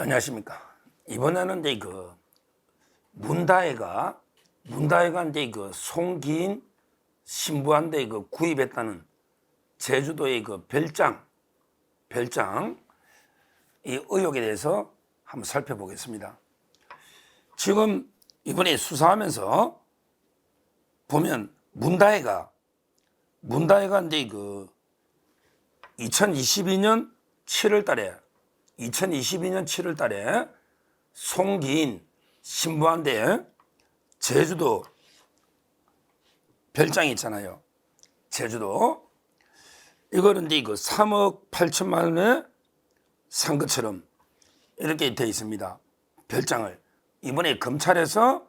안녕하십니까. 이번에는 이제 문다혜가 이제 송기인 신부한테 구입했다는 제주도의 별장 이 의혹에 대해서 한번 살펴보겠습니다. 지금 이번에 수사하면서 보면 문다혜가 이제 2022년 7월 달에 송기인 신부한테 제주도 별장이 있잖아요. 제주도. 이거는 이제 3억 8천만 원에 산 것처럼 이렇게 되어 있습니다. 별장을. 이번에 검찰에서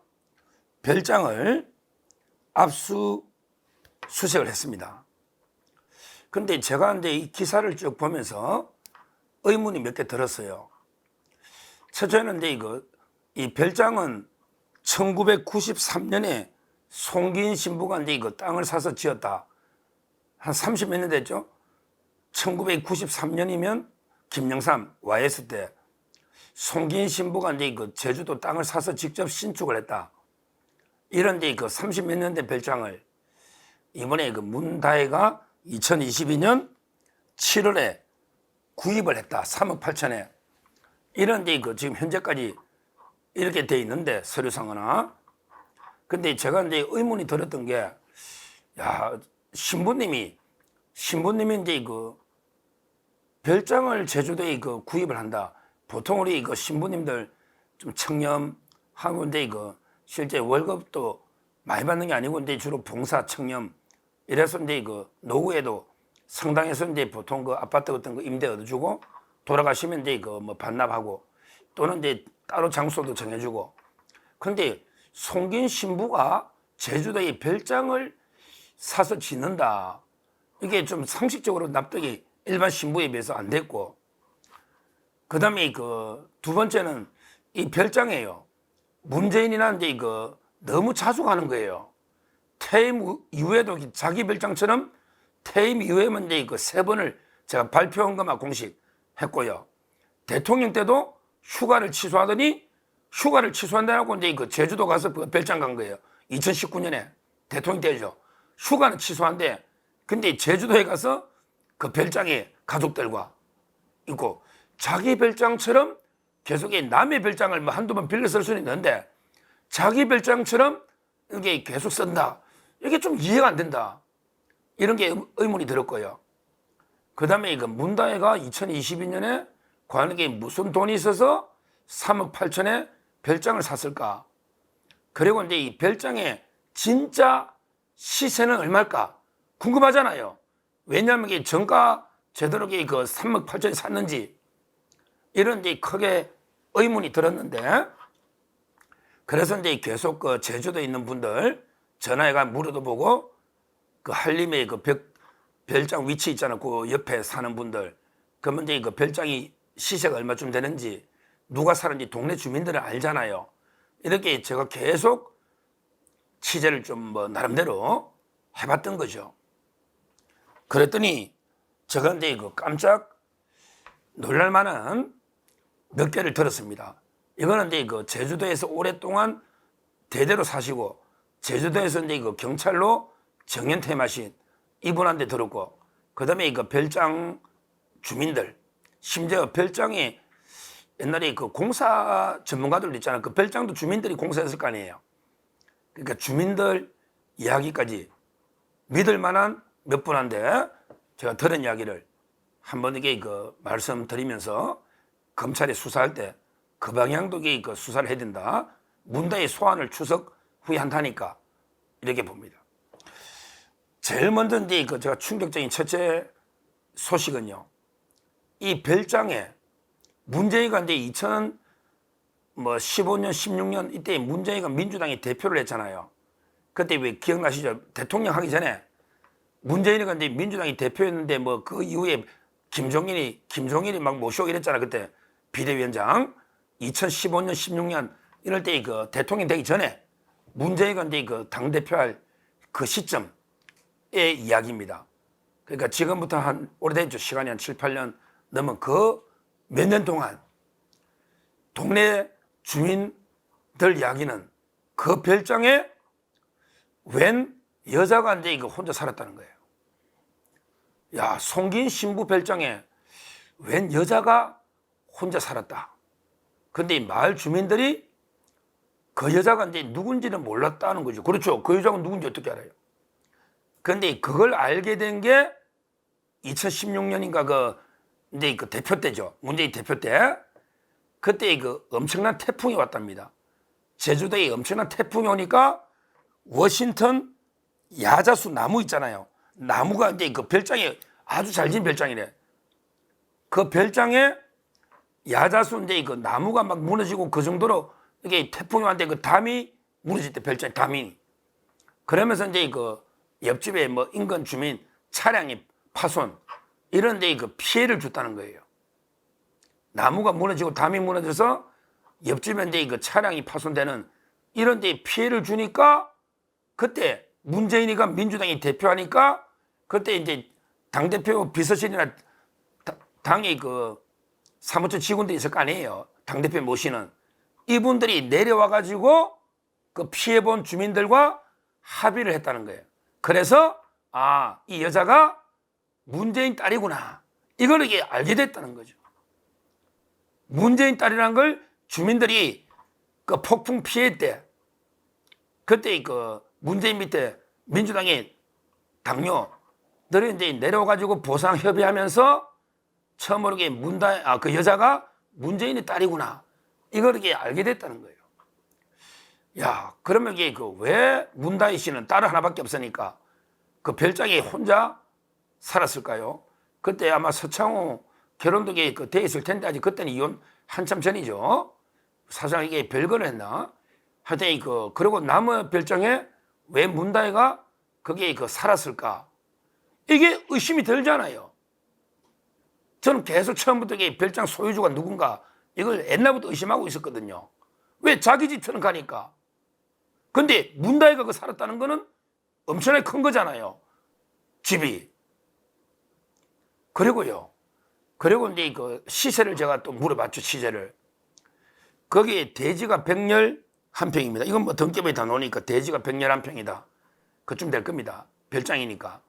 별장을 압수수색을 했습니다. 근데 제가 이제 이 기사를 쭉 보면서 의문이 몇 개 들었어요. 첫째는 이제 이 별장은 1993년에 송기인 신부가 이제 땅을 사서 지었다. 한 30몇 년 됐죠? 1993년이면 김영삼 YS 때 송기인 신부가 이제 제주도 땅을 사서 직접 신축을 했다. 이런 이제 30몇 년 된 별장을 이번에 문다혜가 2022년 7월에 구입을 했다. 3억 8천에. 이런 이제 지금 현재까지 이렇게 돼 있는데 서류상으로나. 근데 제가 이제 의문이 들었던 게, 야, 신부님이 이제 별장을 제주도에 구입을 한다. 보통 우리 신부님들 좀 청렴하고 이제 실제 월급도 많이 받는 게 아니고 이제 주로 봉사 청렴 이래서 이제 노후에도 성당에서 이제 보통 아파트 같은 거 임대 얻어주고 돌아가시면 이제 뭐 반납하고 또는 이제 따로 장소도 정해주고. 그런데 송기인 신부가 제주도에 별장을 사서 짓는다. 이게 좀 상식적으로 납득이 일반 신부에 비해서 안 됐고. 그 다음에 두 번째는 이 별장이에요. 문재인이나 이제 너무 자주 가는 거예요. 퇴임 이후에도 자기 별장처럼 퇴임 이후에만 이제 3번을 제가 발표한 것만 공식 했고요. 대통령 때도 휴가를 취소하더니 휴가를 취소한다고 이제 제주도 가서 별장 간 거예요. 2019년에 대통령 때죠. 휴가는 취소한데 근데 제주도에 가서 그 별장에 가족들과 있고 자기 별장처럼 계속 남의 별장을 뭐 한두 번 빌려 쓸 수는 있는데 자기 별장처럼 이게 계속 쓴다. 이게 좀 이해가 안 된다. 이런 게 의문이 들었고요. 그 다음에 문다혜가 2022년에 관에게 무슨 돈이 있어서 3억 8천에 별장을 샀을까? 그리고 이제 이 별장의 진짜 시세는 얼마일까? 궁금하잖아요. 왜냐하면 이게 정가 제대로 3억 8천에 샀는지 이런 이제 크게 의문이 들었는데 그래서 이제 계속 제주도에 있는 분들 전화해가 물어도 보고 한림의 별장 위치 있잖아요. 그 옆에 사는 분들. 그러면 이제 별장이 시세가 얼마쯤 되는지 누가 사는지 동네 주민들은 알잖아요. 이렇게 제가 계속 취재를 좀 뭐 나름대로 해봤던 거죠. 그랬더니 제가 이제 깜짝 놀랄만한 몇 개를 들었습니다. 이거는 이제 제주도에서 오랫동안 대대로 사시고 제주도에서 이제 경찰로 정년퇴임하신 이분한테 들었고 그 다음에 별장 주민들 심지어 별장에 옛날에 공사 전문가들 있잖아요. 그 별장도 주민들이 공사했을 거 아니에요. 그러니까 주민들 이야기까지 믿을 만한 몇 분한테 제가 들은 이야기를 한번 이게 말씀드리면서 검찰이 수사할 때 그 방향도 수사를 해야 된다. 문다혜 소환을 추석 후에 한다니까 이렇게 봅니다. 제일 먼저 이제 제가 충격적인 첫째 소식은요. 이 별장에 문재인가 이제 2015년, 16년 이때 문재인가 민주당이 대표를 했잖아요. 그때 왜 기억나시죠? 대통령 하기 전에 문재인이가 이제 민주당이 대표였는데 뭐 그 이후에 김종인이 막 모시고 이랬잖아. 그때 비대위원장 2015년, 16년 이럴 때 대통령 되기 전에 문재인이 이제 당대표할 그 시점의 이야기입니다. 그러니까 지금부터 한 오래됐죠. 시간이 한 7, 8년 넘은 그 몇 년 동안 동네 주민들 이야기는 그 별장에 웬 여자가 이제 이거 혼자 살았다는 거예요. 야, 송기인 신부 별장에 웬 여자가 혼자 살았다. 근데 이 마을 주민들이 그 여자가 이제 누군지는 몰랐다는 거죠. 그렇죠. 그 여자가 누군지 어떻게 알아요? 근데 그걸 알게 된 게 2016년인가 이제 그 대표 때죠. 문재인 대표 때. 그때 그 엄청난 태풍이 왔답니다. 제주도에 엄청난 태풍이 오니까 워싱턴 야자수 나무 있잖아요. 나무가 이제 그 별장에 아주 잘 지은 별장이래. 그 별장에 야자수 이제 그 나무가 막 무너지고 그 정도로 이게 태풍이 왔는데 그 담이 무너질 때 별장에 담이. 그러면서 이제 그 옆집에 뭐 인근 주민 차량이 파손 이런 데 그 피해를 줬다는 거예요. 나무가 무너지고 담이 무너져서 옆집에 이제 그 차량이 파손되는 이런 데 피해를 주니까 그때 문재인이가 민주당이 대표하니까 그때 이제 당대표 비서실이나 당의 그 사무처 직원들이 있을 거 아니에요. 당대표 모시는 이분들이 내려와 가지고 그 피해본 주민들과 합의를 했다는 거예요. 그래서 이 여자가 문재인 딸이구나. 이걸 이게 알게 됐다는 거죠. 문재인 딸이라는 걸 주민들이 그 폭풍 피해 때 그때 그 문재인 밑에 민주당의 당뇨들이 이제 내려와가지고 보상 협의하면서 처음으로 그 여자가 문재인의 딸이구나. 이걸 이게 알게 됐다는 거예요. 야, 그러면 이게 왜 문다희 씨는 딸 하나밖에 없으니까 그 별장에 혼자 살았을까요? 그때 아마 서창호 결혼도 돼 있을 텐데 아직 그때는 이혼 한참 전이죠. 사실상 이게 별거를 했나? 하여튼 그리고 남의 별장에 왜 문다희가 거기에 살았을까? 이게 의심이 들잖아요. 저는 계속 처음부터 이게 별장 소유주가 누군가 이걸 옛날부터 의심하고 있었거든요. 왜 자기 집처럼 가니까? 근데 문다희가 살았다는 거는 엄청나게 큰 거잖아요. 집이. 그리고 이제 시세를 제가 또 물어봤죠, 시세를. 거기에 대지가 111평입니다. 이건 뭐 등기부에 다 놓으니까 대지가 111평이다. 그쯤 될 겁니다. 별장이니까.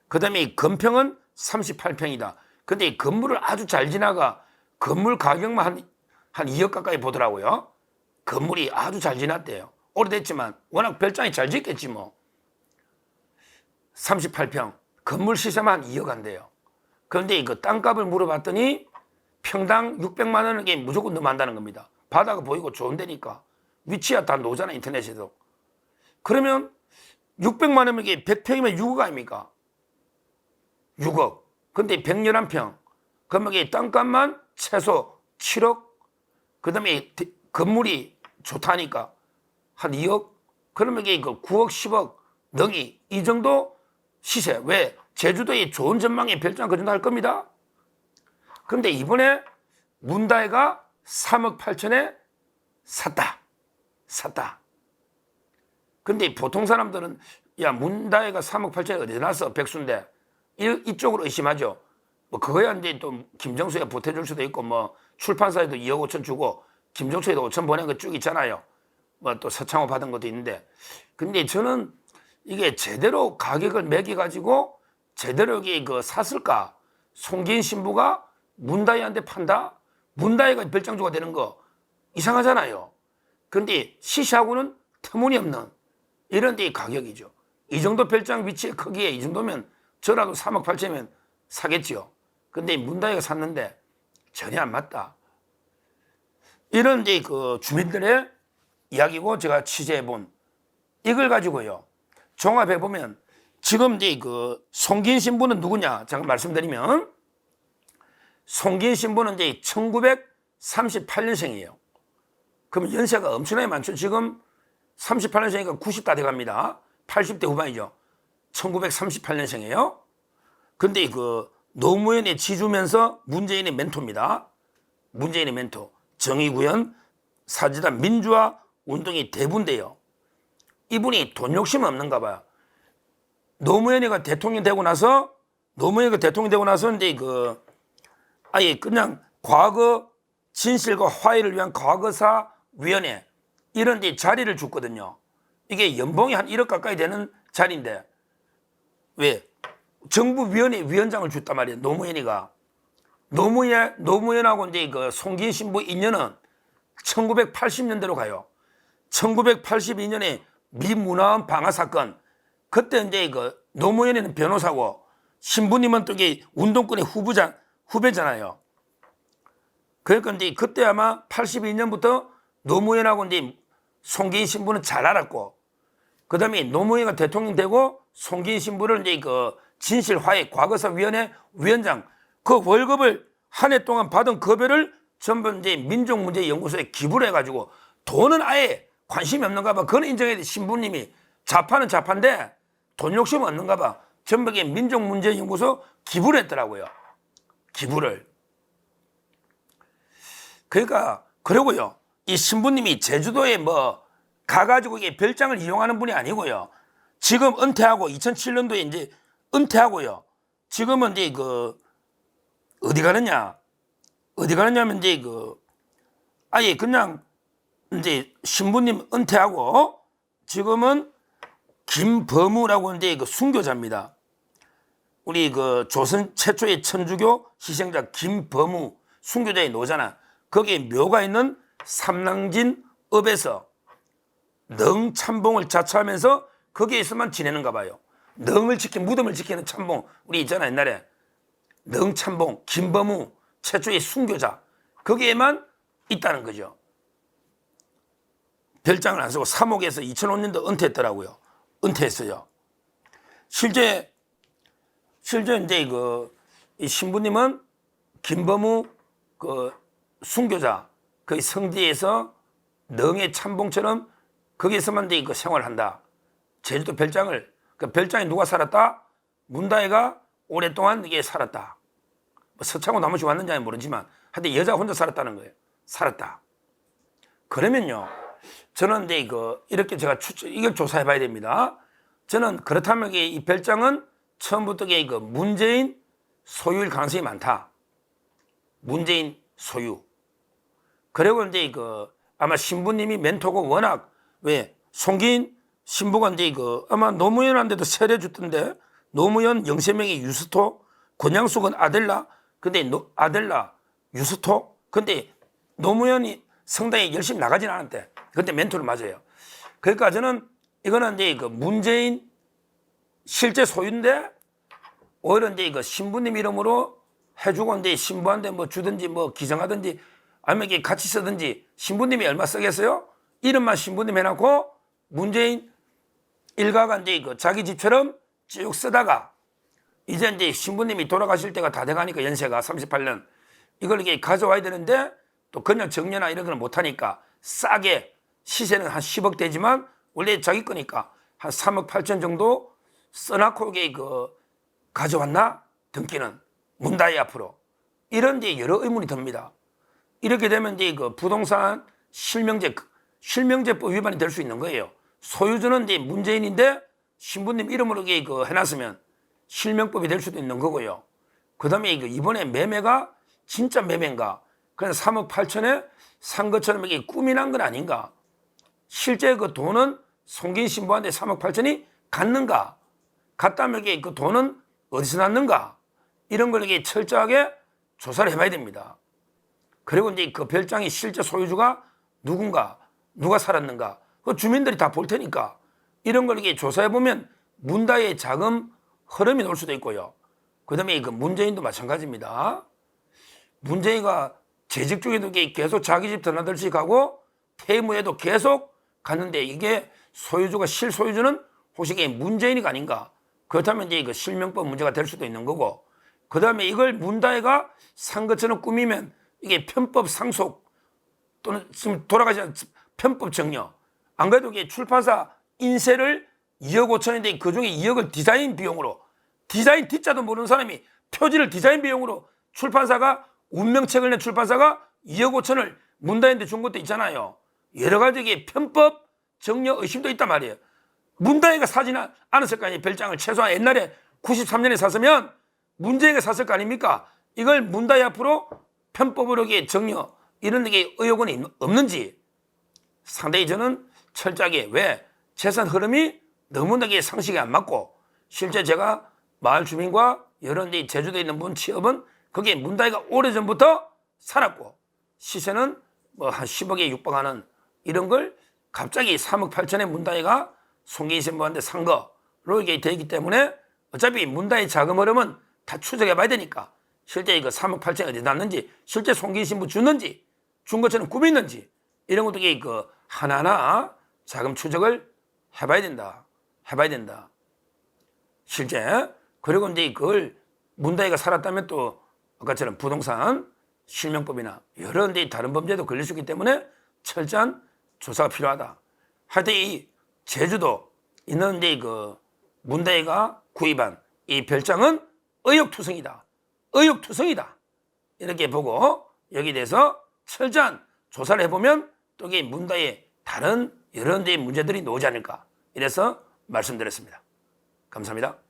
그 다음에 이 건평은 38평이다. 근데 이 건물을 아주 잘 지나가 건물 가격만 한 2억 가까이 보더라고요. 건물이 아주 잘 지났대요. 오래됐지만 워낙 별장이 잘 짓겠지 뭐. 38평. 건물 시세만 한 2억 한대요. 그런데 그 땅값을 물어봤더니 평당 600만 원을 무조건 넘어간다는 겁니다. 바다가 보이고 좋은 데니까. 위치야 다 나오잖아, 인터넷에도. 그러면 600만 원이면 이게 100평이면 6억 아닙니까? 6억. 근데 111평. 그러면 이게 땅값만 최소 7억. 그 다음에 건물이 좋다니까 한 2억. 그러면 이게 9억, 10억 능이 이 정도 시세. 왜? 제주도에 좋은 전망의 별장 그 정도 할 겁니다. 그런데 이번에 문다희가 3억 8천에 샀다. 근데 보통 사람들은 야, 문다희가 3억 8천에 어디서 났어? 백수인데. 이쪽으로 의심하죠. 뭐 그거야 이제 또 김정수가 보태줄 수도 있고 뭐 출판사에도 2억 5천 주고 김정수에도 5천 보낸 거 쭉 있잖아요. 뭐 또 서창호 받은 것도 있는데. 근데 저는 이게 제대로 가격을 매겨가지고 제대로 이게 샀을까? 송기인 신부가 문다희한테 판다? 문다희가 별장주가 되는 거 이상하잖아요. 그런데 시시하고는 터무니없는 이런 데의 가격이죠. 이 정도 별장 위치의 크기에 이 정도면 저라도 3억 8천이면 사겠지요. 근데 문다희가 샀는데 전혀 안 맞다. 이런 이제 주민들의 이야기고 제가 취재해본 이걸 가지고요. 종합해보면 지금 이제 송기인 신부는 누구냐? 잠깐 말씀드리면 송기인 신부는 이제 1938년생이에요. 그럼 연세가 엄청나게 많죠. 지금 38년생이니까 90다 돼갑니다. 80대 후반이죠. 1938년생이에요. 근데 노무현의 지주면서 문재인의 멘토입니다. 문재인의 멘토. 정의구현 사지단 민주화 운동이 대부인데요. 이분이 돈 욕심 없는가 봐요. 노무현이가 대통령 되고 나서 이제 아예 그냥 과거 진실과 화해를 위한 과거사위원회 이런 데 자리를 줬거든요. 이게 연봉이 한 1억 가까이 되는 자리인데 왜? 정부위원회 위원장을 줬단 말이에요. 노무현이가. 노무현하고 이제 그 송기인 신부 인연은 1980년대로 가요. 1982년에 미문화원 방화 사건. 그때 이제 그 노무현이는 변호사고 신부님은 또 이게 운동권의 후배잖아요. 그러니까 이제 그때 아마 82년부터 노무현하고 이제 송기인 신부는 잘 알았고, 그 다음에 노무현이 대통령 되고 송기인 신부를 이제 그 진실화해 과거사위원회 위원장 그 월급을 한 해 동안 받은 급여를 전부 이제 민족문제연구소에 기부를 해가지고 돈은 아예 관심이 없는가 봐. 그건 인정해야 돼. 신부님이 좌파는 좌파인데 돈 욕심 없는가 봐. 전부 민족문제연구소 기부를 했더라고요. 기부를. 그러니까 그러고요. 이 신부님이 제주도에 뭐 가가지고 이게 별장을 이용하는 분이 아니고요. 지금 은퇴하고 2007년도에 이제 은퇴하고요. 지금은 이제 그 어디 가느냐면 이제 그 아예 그냥 이제 신부님 은퇴하고 지금은 김범우라고 이제 그 순교자입니다. 우리 그 조선 최초의 천주교 희생자 김범우 순교자의 노잖아. 거기에 묘가 있는 삼랑진 읍에서 능참봉을 자처하면서 거기에서만 지내는가 봐요. 무덤을 지키는 참봉. 우리 있잖아 옛날에 능참봉 김범우 최초의 순교자 거기에만 있다는 거죠. 별장을 안 쓰고 3옥에서 2005년도 은퇴했더라고요. 은퇴했어요. 실제 이제 이 신부님은 김범우 그 순교자 그 성지에서 능의 참봉처럼 거기에서만 이제 생활한다. 제주도 별장을 그 별장에 누가 살았다? 문다혜가 오랫동안 이게 살았다. 뭐 서창호 나머지 왔는지는 모르지만 하여튼 여자 혼자 살았다는 거예요. 살았다. 그러면요. 저는 이제 이렇게 제가 이걸 조사해봐야 됩니다. 저는 그렇다면 이 별장은 처음부터 문재인 소유일 가능성이 많다. 문재인 소유. 그리고 이제 아마 신부님이 멘토고 워낙 왜 송기인 신부가 이제 아마 노무현한테도 세례 줬던데 노무현 영세명이 유스토 권양숙은 아델라 근데 아델라 유스토 근데 노무현이 성당에 열심히 나가진 않았대. 그때 멘토를 맞아요. 그러니까 저는 이거는 이제 문재인 실제 소유인데 오히려 이제 신부님 이름으로 해주고 이제 신부한테 뭐 주든지 뭐 기증하든지 아니면 이게 같이 쓰든지 신부님이 얼마 쓰겠어요? 이름만 신부님 해놓고 문재인 일가가 이제 자기 집처럼 쭉 쓰다가 이제 신부님이 돌아가실 때가 다 돼가니까 연세가 38년 이걸 이게 가져와야 되는데 또 그냥 정려나 이런 걸 못하니까 싸게 시세는 한 10억 되지만 원래 자기 거니까 한 3억 8천 정도 써놓고 이게 가져왔나? 등기는 문다혜 앞으로 이런 데 여러 의문이 듭니다. 이렇게 되면 이제 부동산 실명제법 위반이 될 수 있는 거예요. 소유주는 이제 문재인인데 신부님 이름으로 해놨으면 실명법이 될 수도 있는 거고요. 그 다음에 이번에 매매가 진짜 매매인가? 그냥 3억 8천에 산 것처럼 이게 꿈이 난 건 아닌가? 실제 그 돈은 송기인 신부한테 3억 8천이 갔는가? 갔다면 그 돈은 어디서 났는가? 이런 걸 이게 철저하게 조사를 해봐야 됩니다. 그리고 이제 그 별장의 실제 소유주가 누군가, 누가 살았는가? 그 주민들이 다 볼 테니까 이런 걸 이게 조사해보면 문다의 자금 흐름이 나올 수도 있고요. 그 다음에 문재인도 마찬가지입니다. 문재인가 재직 중에도 계속 자기 집 드나들씩 가고 퇴임 후에도 계속 갔는데 이게 소유주가 실소유주는 혹시 이게 문재인이가 아닌가? 그렇다면 이제 실명법 문제가 될 수도 있는 거고 그 다음에 이걸 문다혜가 산 것처럼 꾸미면 이게 편법 상속 또는 지금 돌아가지 않은 편법 정려 안 그래도 이게 출판사 인쇄를 2억 5천인데 그중에 2억을 디자인 비용으로 디자인 D자도 모르는 사람이 표지를 디자인 비용으로 출판사가 운명책을 낸 출판사가 2억 5천을 문다혜한테 준 것도 있잖아요. 여러 가지 이게 편법 정려 의심도 있단 말이에요. 문다혜가 사지 않았을 거 아니에요. 별장을 최소한 옛날에 93년에 샀으면 문재인이 샀을 거 아닙니까? 이걸 문다혜 앞으로 편법으로 정려 이런 게 의혹은 없는지 상당히 저는 철저하게 왜 재산 흐름이 너무나게 상식이 안 맞고 실제 제가 마을 주민과 여러 제주도에 있는 문 취업은 거기에 문다이가 오래전부터 살았고 시세는 뭐 한 10억에 육박하는 이런 걸 갑자기 3억 8천에 문다이가 송기인 신부한테 산 거로 이게 되기 때문에 어차피 문다이 자금 흐름은 다 추적해 봐야 되니까 실제 이거 3억 8천이 어디 났는지 실제 송기인 신부 줬는지 준 것처럼 꾸몄는지 이런 것도 그 하나하나 자금 추적을 해봐야 된다. 해봐야 된다. 실제 그리고 이제 그걸 문다이가 살았다면 또 아까처럼 부동산 실명법이나 여러 다른 범죄도 걸릴 수 있기 때문에 철저한 조사가 필요하다. 하여튼 이 제주도 있는 그 문다이가 구입한 이 별장은 의혹투성이다. 의혹투성이다. 이렇게 보고 여기에 대해서 철저한 조사를 해보면 또 이게 문다이의 다른 여러 문제들이 나오지 않을까 이래서 말씀드렸습니다. 감사합니다.